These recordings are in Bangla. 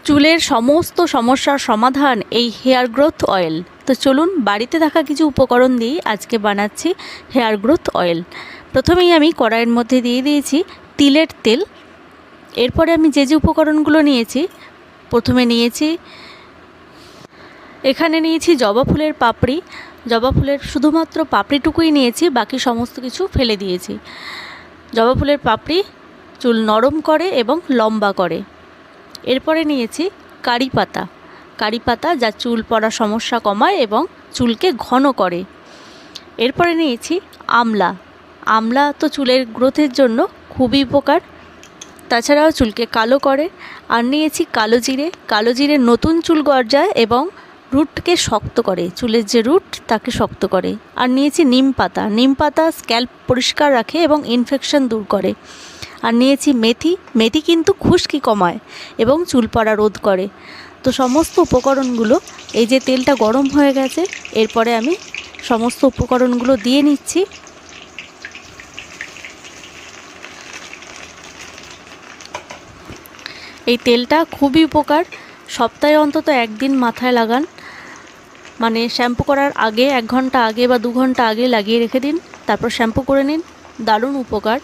চুলের সমস্ত সমস্যার সমাধান এই হেয়ার গ্রোথ অয়েল। তো চলুন বাড়িতে থাকা কিছু উপকরণ দিয়েই আজকে বানাচ্ছি হেয়ার গ্রোথ অয়েল। প্রথমেই আমি কড়াইয়ের মধ্যে দিয়ে দিয়েছি তিলের তেল। এরপরে আমি যে উপকরণগুলো নিয়েছি, প্রথমে নিয়েছি এখানে নিয়েছি জবা ফুলের পাপড়ি। জবা ফুলের শুধুমাত্র পাপড়িটুকুই নিয়েছি, বাকি সমস্ত কিছু ফেলে দিয়েছি। জবা ফুলের পাপড়ি চুল নরম করে এবং লম্বা করে। এরপরে নিয়েছি কারি পাতা। কারি পাতা যা চুল পড়ার সমস্যা কমায় এবং চুলকে ঘন করে। এরপরে নিয়েছি আমলা। আমলা তো চুলের গ্রোথের জন্য খুবই উপকার, তাছাড়াও চুলকে কালো করে। আর নিয়েছি কালো জিরে। কালো জিরে নতুন চুল গজায় এবং রুটকে শক্ত করে, চুলের যে রুট তাকে শক্ত করে। আর নিয়েছি নিম পাতা। নিম পাতা স্ক্যাল্প পরিষ্কার রাখে এবং ইনফেকশন দূর করে। আর নিয়েছি মেথি। মেথি কিন্তু খুশকি কমায় এবং চুল পড়া রোধ করে। তো সমস্ত উপকরণগুলো, এই যে তেলটা গরম হয়ে গেছে, এরপরে আমি সমস্ত উপকরণগুলো দিয়ে নিচ্ছি। এই তেলটা খুবই উপকার, সপ্তাহে অন্তত একদিন মাথায় লাগান। মানে শ্যাম্পু করার আগে 1 ঘন্টা আগে বা 2 ঘন্টা আগে লাগিয়ে রেখে দিন, তারপর শ্যাম্পু করে নিন। দারুণ উপকার।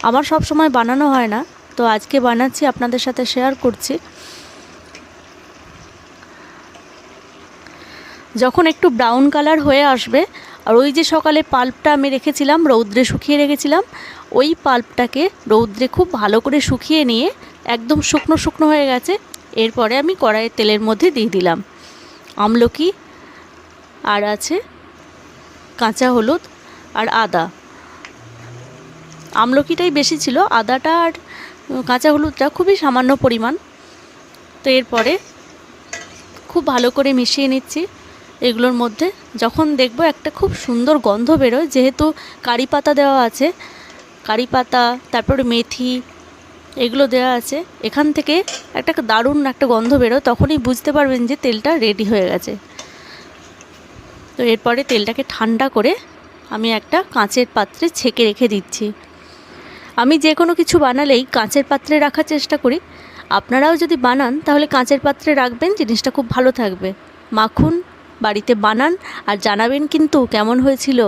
আমার সব সময় বানানো হয় না, তো আজকে বানাচ্ছি, আপনাদের সাথে শেয়ার করছি। যখন একটু ব্রাউন কালার হয়ে আসবে, আর ওই যে সকালে পাল্পটা আমি রেখেছিলাম, রৌদ্রে শুকিয়ে রেখেছিলাম, ওই পাল্পটাকে রৌদ্রে খুব ভালো করে শুকিয়ে নিয়ে একদম শুকনো শুকনো হয়ে গেছে। এরপরে আমি কড়াইয়ের তেলের মধ্যে দিয়ে দিলাম আমলকি, আর আছে কাঁচা হলুদ আর আদা। আমলকিটাই বেশি ছিল, আদাটা আর কাঁচা হলুদটা খুবই সামান্য পরিমাণ। তো এরপরে খুব ভালো করে মিশিয়ে নিচ্ছি এগুলোর মধ্যে। যখন দেখব একটা খুব সুন্দর গন্ধ বেরোয়, যেহেতু কারি পাতা দেওয়া আছে, কারি পাতা তারপরে মেথি এগুলো দেওয়া আছে, এখান থেকে একটা দারুণ একটা গন্ধ বেরোয়, তখনই বুঝতে পারবেন যে তেলটা রেডি হয়ে গেছে। তো এরপরে তেলটাকে ঠান্ডা করে আমি একটা কাঁচের পাত্রে ছেঁকে রেখে দিচ্ছি। আমি যে কোনো কিছু বানালেই কাঁচের পাত্রে রাখার চেষ্টা করি। আপনারাও যদি বানান তাহলে কাঁচের পাত্রে রাখবেন, জিনিসটা খুব ভালো থাকবে। মাখুন, বাড়িতে বানান আর জানাবেন কিন্তু কেমন হয়েছিল।